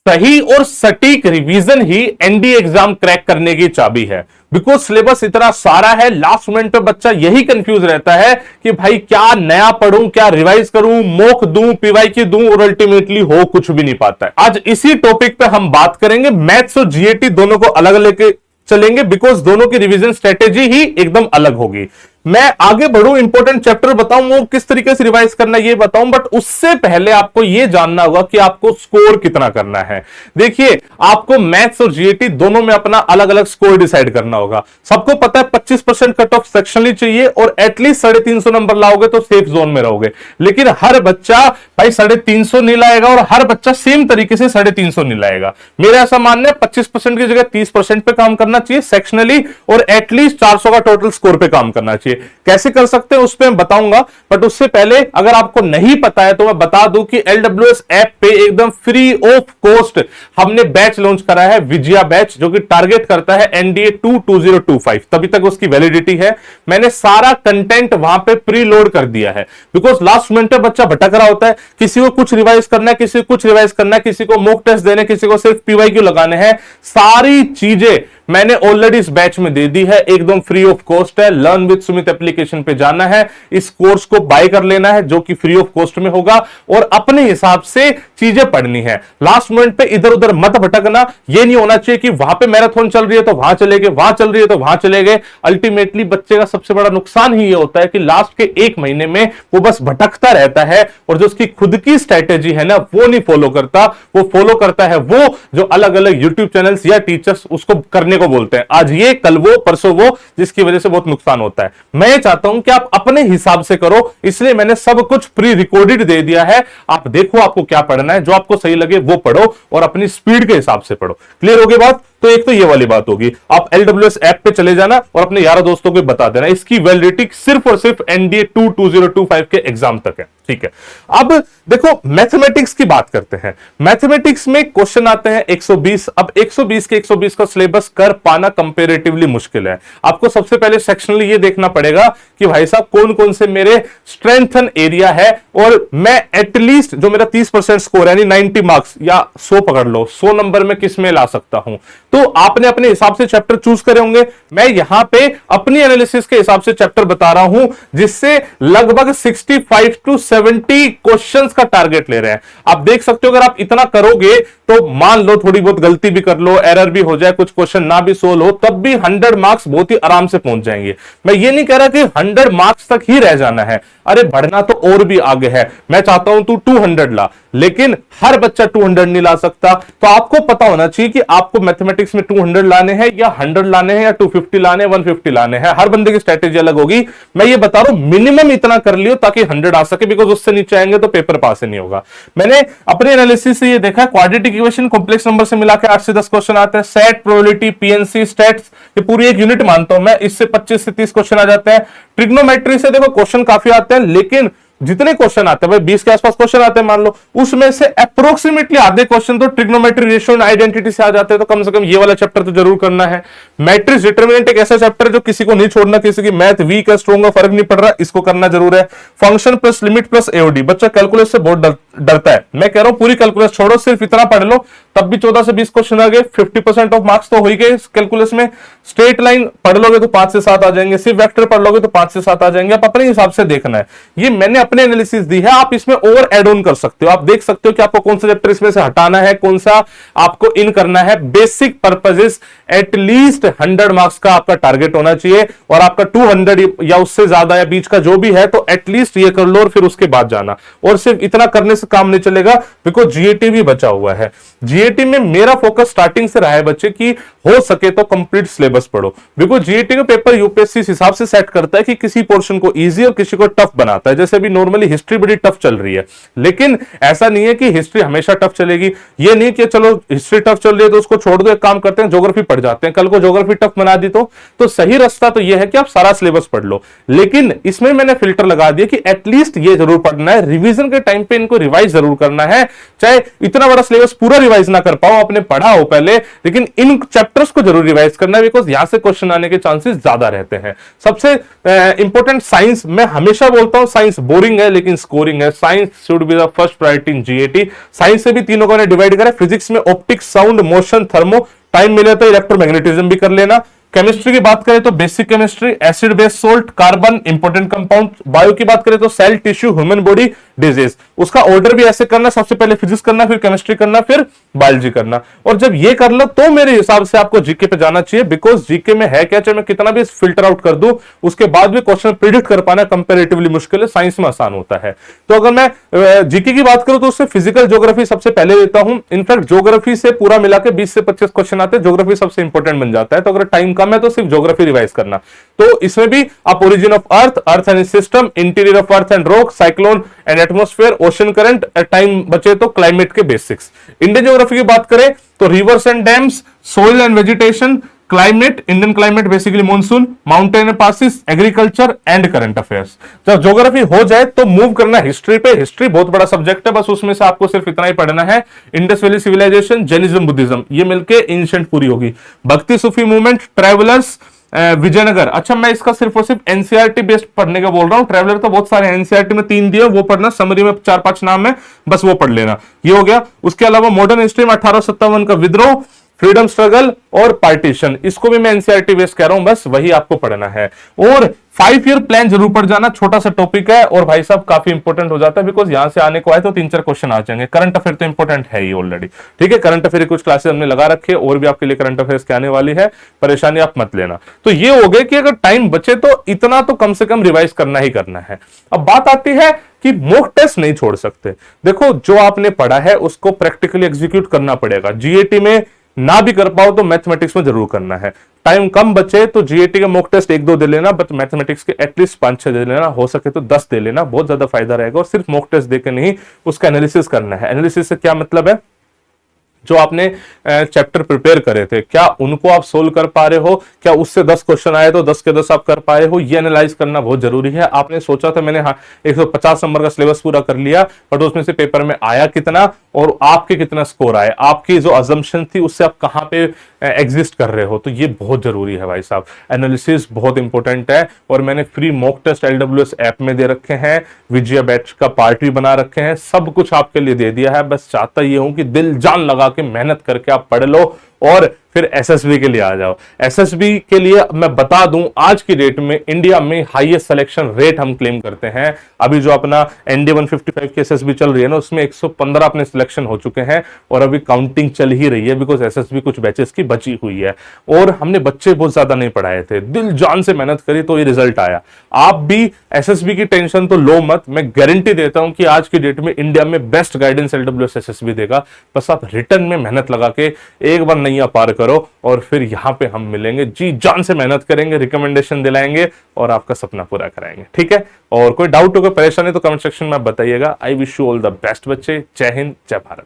सही और सटीक रिवीजन ही एनडीए एग्जाम क्रैक करने की चाबी है। बिकॉज सिलेबस इतना सारा है, लास्ट मोमेंट पे बच्चा यही कंफ्यूज रहता है कि भाई क्या नया पढ़ूं, क्या रिवाइज करूं, मॉक दूं, पीवाईक्यू दूं, और अल्टीमेटली हो कुछ भी नहीं पाता है। आज इसी टॉपिक पे हम बात करेंगे, मैथ्स और जीएटी दोनों को अलग लेके चलेंगे, बिकॉज दोनों की रिवीजन स्ट्रेटेजी ही एकदम अलग होगी। मैं आगे बढ़ूं, इंपॉर्टेंट चैप्टर बताऊं, वो किस तरीके से रिवाइज करना ये बताऊं, बट उससे पहले आपको ये जानना होगा कि आपको स्कोर कितना करना है। देखिए, आपको मैथ्स और जीएटी दोनों में अपना अलग अलग स्कोर डिसाइड करना होगा। सबको पता है 25% कट ऑफ सेक्शनली चाहिए और एटलीस्ट 350 नंबर लाओगे तो सेफ जोन में रहोगे। लेकिन हर बच्चा भाई 350 नहीं लाएगा और हर बच्चा सेम तरीके से 350 नहीं लाएगा। मेरा ऐसा मानना है 25% की जगह 30% पे काम करना चाहिए सेक्शनली, और एटलीस्ट 400 का टोटल स्कोर पे काम करना चाहिए। कैसे कर सकते हैं उस पर मैं बताऊंगा, बट उससे पहले अगर आपको नहीं पता है तो मैं बता दूं कि LWS ऐप पे एकदम फ्री ऑफ कॉस्ट हमने बैच लॉन्च करा है, विजया बैच, जो कि टारगेट करता है एनडीए 2025। तभी तक उसकी वैलिडिटी है। मैंने सारा कंटेंट वहां पे प्री लोड कर दिया है, बिकॉज लास्ट मोमेंट पे बच्चा भटक रहा होता है, किसी को कुछ रिवाइज करना है, किसी को कुछ रिवाइज करना है, किसी को मॉक टेस्ट देने, किसी को सिर्फ पीवाईक्यू लगाने हैं। सारी चीजें मैंने ऑलरेडी इस बैच में दे दी है, एकदम फ्री ऑफ कॉस्ट है। लर्न विद सुमित एप्लीकेशन पे जाना है, इस कोर्स को बाय कर लेना है जो कि फ्री ऑफ कॉस्ट में होगा, और अपने हिसाब से चीजें पढ़नी है। लास्ट मोमेंट पे इधर उधर मत भटकना। ये नहीं होना चाहिए कि वहां पे मैराथन चल रही है तो वहां चले गए, वहां चल रही है तो वहां चले गए। अल्टीमेटली बच्चे का सबसे बड़ा नुकसान ही ये होता है कि लास्ट के 1 महीने में वो बस भटकता रहता है, और जो उसकी खुद की स्ट्रेटेजी है ना, वो नहीं फॉलो करता। वो फॉलो करता है वो जो अलग अलग यूट्यूब चैनल्स या टीचर्स उसको करने को बोलते हैं, आज ये कल वो परसों वो, जिसकी वजह से बहुत नुकसान होता है। मैं चाहता हूं कि आप अपने हिसाब से करो, इसलिए मैंने सब कुछ प्री रिकॉर्डेड दे दिया है। आप देखो आपको क्या पढ़ना है, जो आपको सही लगे वो पढ़ो और अपनी स्पीड के हिसाब से पढ़ो। क्लियर हो गई बात? तो एक तो ये वाली बात होगी, आप LWS ऐप पे चले जाना और अपने यारों दोस्तों को बता देना, इसकी वैलिडिटी सिर्फ और सिर्फ एनडीए 2025 के एग्जाम तक है। ठीक है, अब देखो मैथमेटिक्स की बात करते हैं। मैथमेटिक्स में क्वेश्चन आते हैं 120। अब 120 के 120 का सिलेबस कर पाना कंपैरेटिवली मुश्किल है। आपको सबसे पहले सेक्शनली ये देखना पड़ेगा कि भाई साहब कौन कौन से मेरे स्ट्रेंथन एरिया है, और मैं एटलीस्ट जो मेरा 30% स्कोर है, यानी 90 मार्क्स या 100 पकड़ लो, 100 नंबर में किस में ला सकता हूं। तो आपने अपने हिसाब से चैप्टर चूज करे होंगे। मैं यहां पे अपनी एनालिसिस के हिसाब से चैप्टर बता रहा हूं, जिससे लगभग 65 to 70 क्वेश्चंस का टारगेट ले रहे हैं। आप देख सकते हो, अगर आप इतना करोगे तो मान लो थोड़ी बहुत गलती भी कर लो, एरर भी हो जाए, कुछ क्वेश्चन ना भी सोल्व हो, तब भी 100 मार्क्स बहुत ही आराम से पहुंच जाएंगे। मैं ये नहीं कह रहा कि 100 मार्क्स तक ही रह जाना है, अरे बढ़ना तो और भी आगे है। मैं चाहता हूं तू 200 ला, लेकिन हर बच्चा 200 नहीं ला सकता। तो आपको पता होना चाहिए कि आपको मैथमेटिक्स में 200 लाने हैं या 100 लाने हैं या 250 लाने हैं, 150 लाने हैं। हर बंदे की स्ट्रेटेजी अलग होगी। मैं ये बता रहा हूं मिनिमम इतना कर लियो ताकि 100 आ सके, बिकॉज उससे नीचे आएंगे तो पेपर पास ही नहीं होगा। मैंने अपने एनालिसिस से ये देखा, क्वाड्रेटिक इक्वेशन कॉम्प्लेक्स नंबर से मिलाकर 8 से 10 क्वेश्चन आते हैं। सेट, प्रोबेबिलिटी, पीएनसी, स्टैट्स, ये पूरी एक यूनिट मानता हूं मैं, इससे 25 से 30 क्वेश्चन आ जाते हैं। ट्रिग्नोमेट्री से देखो क्वेश्चन काफी आते हैं, लेकिन जितने क्वेश्चन आते हैं भाई 20 के आसपास क्वेश्चन आते हैं मान लो, उसमें से अप्रोक्सीमेटली आधे क्वेश्चन तो ट्रिग्नोमेट्री, रेशियो एंड आइडेंटिटी से आ जाते हैं। तो कम से कम ये वाला चैप्टर तो जरूर करना है। मैट्रिक्स डिटरमिनेंट एक ऐसा चैप्टर है जो किसी को नहीं छोड़ना, किसी की मैथ वीक है, स्ट्रॉन्ग है, फर्क नहीं पड़ रहा, इसको करना जरूर है। Function plus limit plus AOD, बच्चा कैलकुलस से बहुत डरता है। मैं कह रहा हूं पूरी कैलकुलस छोड़ो, सिर्फ इतना पढ़ लो, तब भी 14 से 20 क्वेश्चन आ गए, 50% ऑफ मार्क्स तो हो ही गए कैलकुलस में। स्ट्रेट लाइन पढ़ लोगे तो 5 से 7 आ जाएंगे, सिर्फ वेक्टर पढ़ लोगे तो 5 से 7 आ जाएंगे। आप अपने हिसाब से देखना है, ये मैंने अपने एनालिसिस दी है, आप इसमें ओवर एड ऑन कर सकते हो। आप देख सकते हो कि आपको कौन सा चैप्टर इसमें से हटाना है, कौन सा आपको इन करना है। बेसिक पर्पसेस एटलीस्ट 100 मार्क्स का आपका टारगेट होना चाहिए, और आपका 200 या उससे ज्यादा या बीच का जो भी है तो एटलीस्ट ये कर लो और फिर उसके बाद जाना। और सिर्फ इतना करने से काम नहीं चलेगा, बिकॉज जीएटी भी बचा हुआ है। जीएटी में मेरा फोकस स्टार्टिंग से रहा है बच्चे की हो सके तो कंप्लीट सिलेबस पढ़ो, बिकॉज जीएटी का पेपर यूपीएससी इस हिसाब से सेट करता है कि किसी पोर्शन को इजी और किसी को टफ बनाता है। जैसे अभी नॉर्मली हिस्ट्री बड़ी टफ चल रही है, लेकिन ऐसा नहीं है कि हिस्ट्री हमेशा टफ चलेगी। ये नहीं कि चलो हिस्ट्री टफ चल रही है तो उसको छोड़ दो, एक काम करते हैं ज्योग्राफी पढ़ जाते हैं, कल को ज्योग्राफी टफ बना दी तो सही रास्ता तो यह है कि आप सारा सिलेबस पढ़ लो। लेकिन इसमें मैंने फिल्टर लगा दिया कि एटलीस्ट ये जरूर पढ़ना है, रिवीजन के टाइम पे इनको रिवाइज जरूर करना है। चाहे इतना बड़ा सिलेबस पूरा रिवाइज रिवाइज ना कर पाओ, आपने पढ़ा हो पहले, लेकिन इन चैप्टर्स को जरूर रिवाइज करना है, बिकॉज यहां से क्वेश्चन आने के चांसेस ज्यादा रहते हैं। सबसे इंपॉर्टेंट साइंस, मैं हमेशा बोलता हूं साइंस बोरिंग है लेकिन स्कोरिंग है। Science should be the first priority in GAT. Science से भी तीनों को डिवाइड करा, फिजिक्स में optics, sound, motion, thermo, time मिले तो इलेक्ट्रोमैग्नेटिज्म भी कर लेना। केमिस्ट्री की बात करें तो basic chemistry, acid base salt, carbon, important compound. Bio की बात करें तो cell, tissue, human body, disease. उसका ऑर्डर भी ऐसे करना, सबसे पहले फिजिक्स करना, फिर केमिस्ट्री करना, फिर बायोलॉजी करना। और जब ये कर लो तो मेरे हिसाब से आपको जीके पे जाना चाहिए, बिकॉज जीके में है क्या, चाहे मैं कितना भी फिल्टर आउट कर दूं, उसके बाद भी क्वेश्चन प्रिडिक्ट कर पाना कंपैरेटिवली मुश्किल है, साइंस में आसान होता है। तो अगर मैं जीके की बात करूं तो उससे फिजिकल ज्योग्राफी सबसे पहले लेता हूं। इनफैक्ट ज्योग्राफी से पूरा मिला के 20 से 25 क्वेश्चन आते हैं, ज्योग्राफी सबसे इंपॉर्टेंट बन जाता है। तो अगर टाइम कम है तो सिर्फ ज्योग्राफी रिवाइज करना। तो इसमें भी आप origin of earth, earth and system, interior of earth and rock, cyclone and atmosphere, ocean current, time बचे तो क्लाइमेट के बेसिक्स। इंडियन ज्योग्राफी की बात करें तो reverse and dams, soil and vegetation, climate, Indian climate basically monsoon, mountain passes, agriculture and current affairs. जब geography हो जाए तो मूव करना हिस्ट्री पे। हिस्ट्री बहुत बड़ा सब्जेक्ट है, बस उसमें से आपको सिर्फ इतना ही पढ़ना है, Indus valley civilization, Jainism, Buddhism, ये मिलके एंशिएंट पूरी होगी। भक्ति सूफी मूवमेंट, ट्रैवलर्स, विजयनगर। अच्छा, मैं इसका सिर्फ और सिर्फ एनसीईआरटी बेस्ड पढ़ने का बोल रहा हूं, ट्रैवलर तो बहुत सारे एनसीईआरटी में 3 दिए, वो पढ़ना, समरी में 4-5 नाम है, बस वो पढ़ लेना, ये हो गया। उसके अलावा मॉडर्न हिस्ट्री में 1857 का विद्रोह, फ्रीडम स्ट्रगल और पार्टीशन, इसको भी मैं एनसीईआरटी बेस्ड कह रहा हूं, बस वही आपको पढ़ना है। और 5 ईयर प्लान जरूर पढ़ जाना, छोटा सा टॉपिक है और भाई साहब काफी इंपॉर्टेंट हो जाता है, बिकॉज यहां से आने को आए तो 3-4 क्वेश्चन आ जाएंगे। करंट अफेयर तो इंपॉर्टेंट है ही ऑलरेडी, ठीक है। करंट अफेयर कुछ क्लासेस हमने लगा रखे हैं, और भी आपके लिए करंट अफेयर्स के आने वाली है, परेशानी आप मत लेना। तो ये हो गए कि अगर टाइम बचे तो इतना तो कम से कम रिवाइज करना ही करना है। अब बात आती है कि मॉक टेस्ट नहीं छोड़ सकते। देखो, जो आपने पढ़ा है उसको प्रैक्टिकली एग्जीक्यूट करना पड़ेगा। जीएटी में ना भी कर पाओ तो मैथमेटिक्स में जरूर करना है। टाइम कम बचे तो जीएटी के मॉक टेस्ट 1-2 दे लेना, बट मैथमेटिक्स के एटलीस्ट 5-6 दे लेना, हो सके तो 10 दे लेना, बहुत ज्यादा फायदा रहेगा। और सिर्फ मॉक टेस्ट देकर नहीं, उसका एनालिसिस करना है। एनालिसिस से क्या मतलब है, जो आपने चैप्टर प्रिपेयर करे थे, क्या उनको आप सोल्व कर पा रहे हो, क्या उससे 10 क्वेश्चन आए तो 10 के 10 आप कर पाए हो, ये एनालाइज करना बहुत जरूरी है। आपने सोचा था मैंने 150 नंबर का सिलेबस पूरा कर लिया, बट उसमें से पेपर में आया कितना और आपके कितना स्कोर आए, आपकी जो अजम्पशन थी उससे आप कहां पे एग्जिस्ट कर रहे हो, तो ये बहुत जरूरी है भाई साहब। एनालिसिस बहुत इंपॉर्टेंट है, और मैंने free mock test LWS app में दे रखे हैं, विजय बैच का पार्ट भी बना रखे हैं, सब कुछ आपके लिए दे दिया है। बस चाहता ये हूं कि दिल जान लगा के मेहनत करके आप पढ़ लो और फिर एसएसबी के लिए आ जाओ। एसएसबी के लिए मैं बता दूं, आज की डेट में इंडिया में हाईएस्ट सिलेक्शन रेट हम क्लेम करते हैं। अभी जो अपना एनडी 155 की एसएसबी चल रही है ना, उसमें 115 अपने सिलेक्शन हो चुके हैं, और अभी काउंटिंग चल ही रही है, बिकॉज एसएसबी कुछ बैचेस की बची हुई है। और हमने बच्चे बहुत ज्यादा नहीं पढ़ाए थे, दिल जान से मेहनत करी तो ये रिजल्ट आया। आप भी एसएसबी की टेंशन तो लो मत, मैं गारंटी देता हूं कि आज की डेट में इंडिया में बेस्ट गाइडेंस एलडब्ल्यूएस एसएसबी देगा। बस आप रिटर्न में मेहनत लगा के एक बार नैया पार करो, और फिर यहां पे हम मिलेंगे, जी जान से मेहनत करेंगे, रिकमेंडेशन दिलाएंगे और आपका सपना पूरा कराएंगे, ठीक है। और कोई डाउट हो, कोई परेशानी तो कमेंट सेक्शन में बताइएगा। I wish you all the best बच्चे। जय हिंद, जय भारत।